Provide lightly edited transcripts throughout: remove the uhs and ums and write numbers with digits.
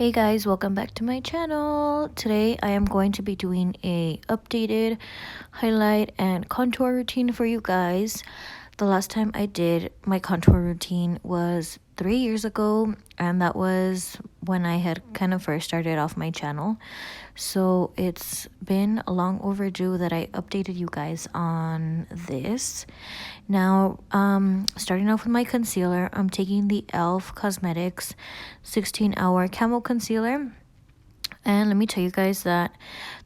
Hey guys, welcome back to my channel. Today I am going to be doing a updated highlight and contour routine for you guys. The last time I did my contour routine was 3 years ago, and that was when I had kind of first started off my channel. So it's been long overdue that I updated you guys on this. Now, starting off with my concealer, I'm taking the e.l.f. Cosmetics 16-hour Camo Concealer. And let me tell you guys that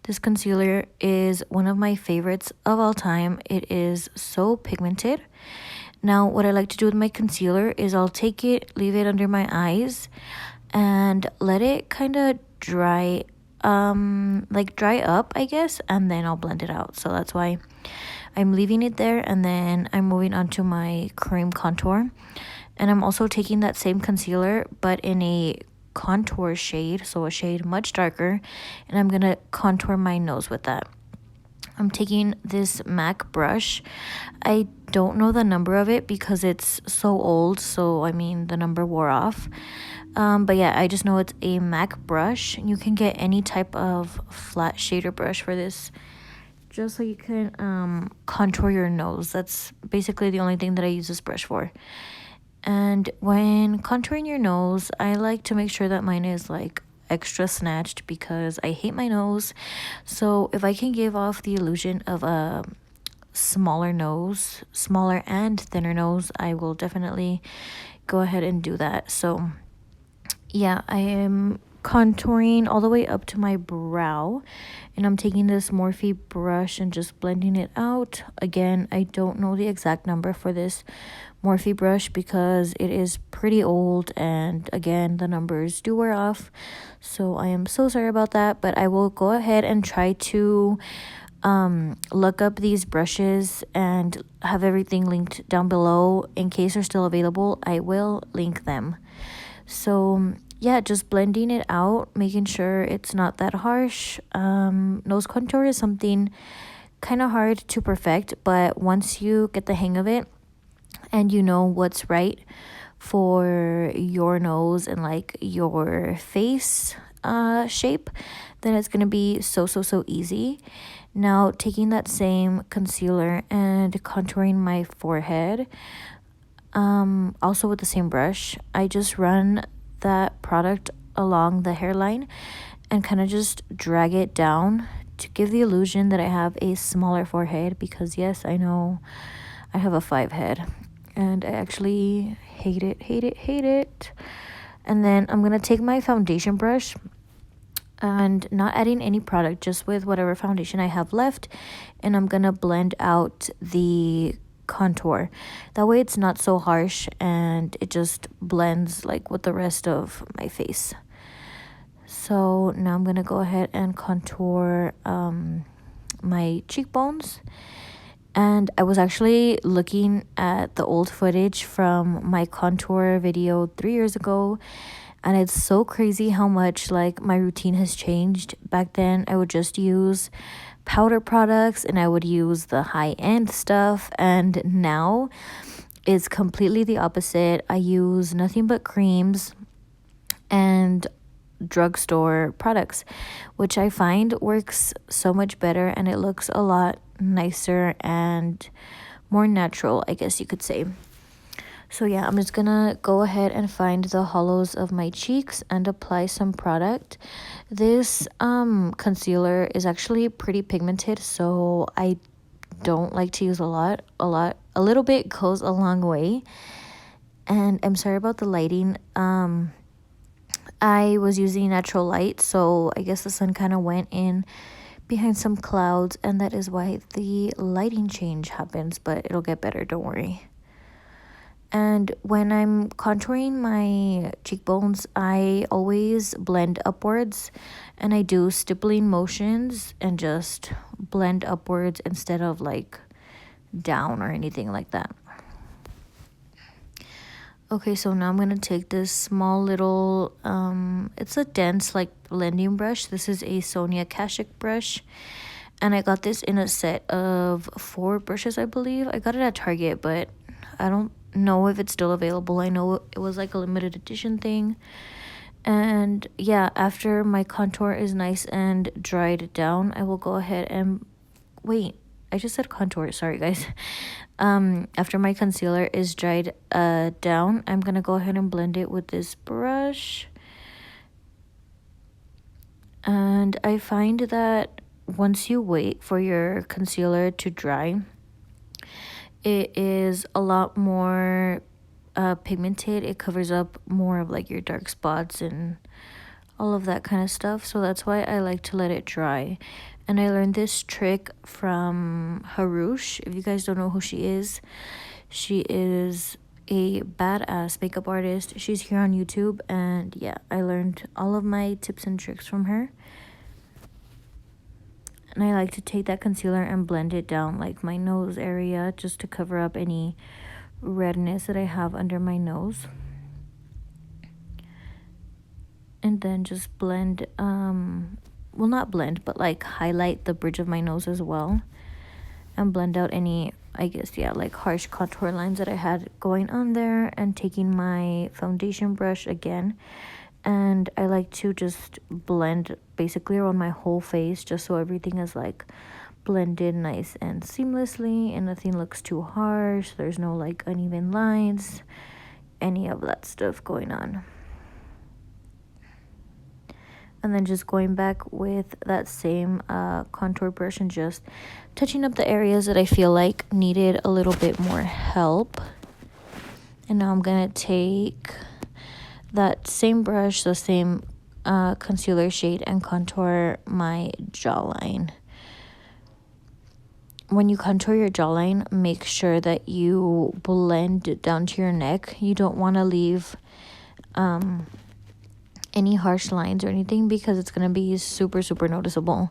this concealer is one of my favorites of all time. It is so pigmented. Now, what I like to do with my concealer is I'll take it, leave it under my eyes, and let it kind of dry up, I guess, and then I'll blend it out. So that's why I'm leaving it there, and then I'm moving on to my cream contour. And I'm also taking that same concealer, but in a contour shade, so a shade much darker, and I'm gonna contour my nose with that. I'm taking this MAC brush. I don't know the number of it because it's so old, so I mean the number wore off. But yeah, I just know it's a MAC brush. You can get any type of flat shader brush for this, just so you can contour your nose. That's basically the only thing that I use this brush for. And when contouring your nose, I like to make sure that mine is like extra snatched because I hate my nose. So if I can give off the illusion of a smaller nose, smaller and thinner nose, I will definitely go ahead and do that. So yeah, I am contouring all the way up to my brow, and I'm taking this Morphe brush and just blending it out. Again, I don't know the exact number for this Morphe brush because it is pretty old, and again, the numbers do wear off, so I am so sorry about that. But I will go ahead and try to look up these brushes and have everything linked down below. In case they're still available, I will link them. So yeah, just blending it out, making sure it's not that harsh. Nose contour is something kind of hard to perfect, but once you get the hang of it and you know what's right for your nose and like your face shape, then it's gonna be so easy. Now, taking that same concealer and contouring my forehead, also with the same brush, I just run that product along the hairline and kind of just drag it down to give the illusion that I have a smaller forehead, because yes, I know I have a 5 head and I actually hate it. And then I'm gonna take my foundation brush and not adding any product, just with whatever foundation I have left, and I'm gonna blend out the contour. That way it's not so harsh and it just blends like with the rest of my face. So now I'm gonna go ahead and contour my cheekbones. And I was actually looking at the old footage from my contour video 3 years ago, and it's so crazy how much like my routine has changed. Back then I would just use powder products and I would use the high-end stuff, and now it's completely the opposite. I use nothing but creams and drugstore products, which I find works so much better, and it looks a lot nicer and more natural, I guess you could say. So yeah, I'm just gonna go ahead and find the hollows of my cheeks and apply some product. This concealer is actually pretty pigmented, so I don't like to use a lot. A little bit goes a long way. And I'm sorry about the lighting. I was using natural light, so I guess the sun kind of went in behind some clouds, and that is why the lighting change happens, but it'll get better, don't worry. And when I'm contouring my cheekbones, I always blend upwards, and I do stippling motions and just blend upwards instead of like down or anything like that. Okay, so now I'm going to take this small little, it's a dense like blending brush. This is a Sonia Kashuk brush, and I got this in a set of 4 brushes, I believe. I got it at Target, but I don't know if it's still available. I know it was like a limited edition thing. And yeah, after my contour is nice and dried down, I will go ahead and wait, I just said contour, sorry guys. After my concealer is dried down, I'm gonna go ahead and blend it with this brush. And I find that once you wait for your concealer to dry, it is a lot more pigmented. It covers up more of like your dark spots and all of that kind of stuff. So that's why I like to let it dry. And I learned this trick from Harush. If you guys don't know who she is a badass makeup artist. She's here on YouTube, and yeah, I learned all of my tips and tricks from her. And I like to take that concealer and blend it down like my nose area, just to cover up any redness that I have under my nose. And then just blend, well, not blend, but like highlight the bridge of my nose as well. And blend out any, I guess, yeah, like harsh contour lines that I had going on there. And taking my foundation brush again, and I like to just blend basically around my whole face, just so everything is like blended nice and seamlessly and nothing looks too harsh. There's no like uneven lines, any of that stuff going on. And then just going back with that same contour brush and just touching up the areas that I feel like needed a little bit more help. And now I'm gonna take that same brush, the same concealer shade, and contour my jawline. When you contour your jawline, make sure that you blend down to your neck. You don't want to leave any harsh lines or anything, because it's going to be super noticeable,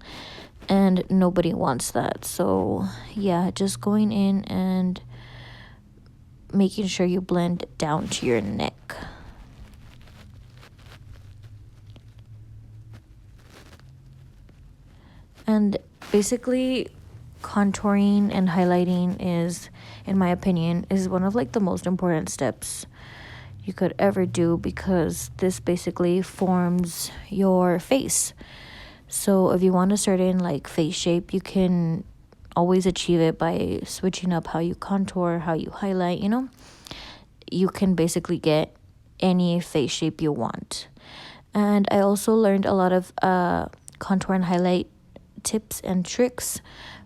and nobody wants that. So yeah, just going in and making sure you blend down to your neck. And basically, contouring and highlighting is, in my opinion, is one of like the most important steps you could ever do, because this basically forms your face. So if you want a certain like face shape, you can always achieve it by switching up how you contour, how you highlight, you know. You can basically get any face shape you want. And I also learned a lot of contour and highlight tips and tricks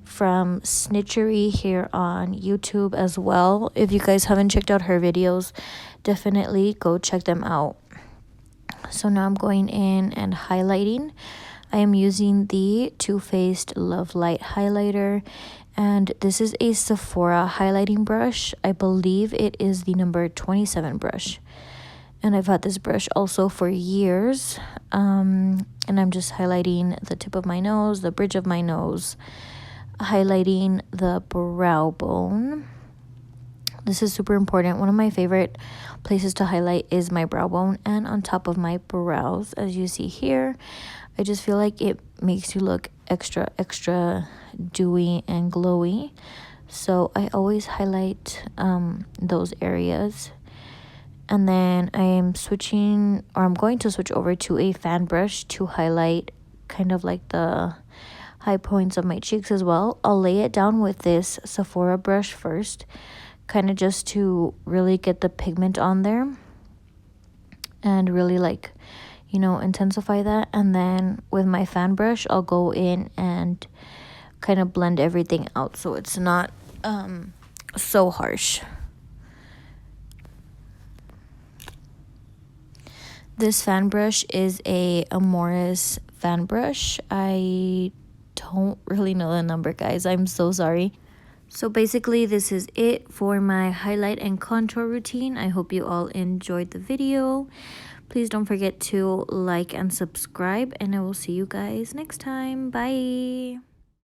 from Snitchery here on YouTube as well. If you guys haven't checked out her videos, definitely go check them out. So now I'm going in and highlighting. I am using the Too Faced Love Light highlighter, and this is a Sephora highlighting brush. I believe it is the number 27 brush, and I've had this brush also for years. And I'm just highlighting the tip of my nose, the bridge of my nose, highlighting the brow bone. This is super important. One of my favorite places to highlight is my brow bone and on top of my brows. As you see here, I just feel like it makes you look extra dewy and glowy. So I always highlight those areas. And then I'm going to switch over to a fan brush to highlight kind of like the high points of my cheeks as well. I'll lay it down with this Sephora brush first, kind of just to really get the pigment on there and really like, you know, intensify that. And then with my fan brush, I'll go in and kind of blend everything out so it's not so harsh. This fan brush is a Morris fan brush. I don't really know the number, guys. I'm so sorry. So basically, this is it for my highlight and contour routine. I hope you all enjoyed the video. Please don't forget to like and subscribe, and I will see you guys next time. Bye.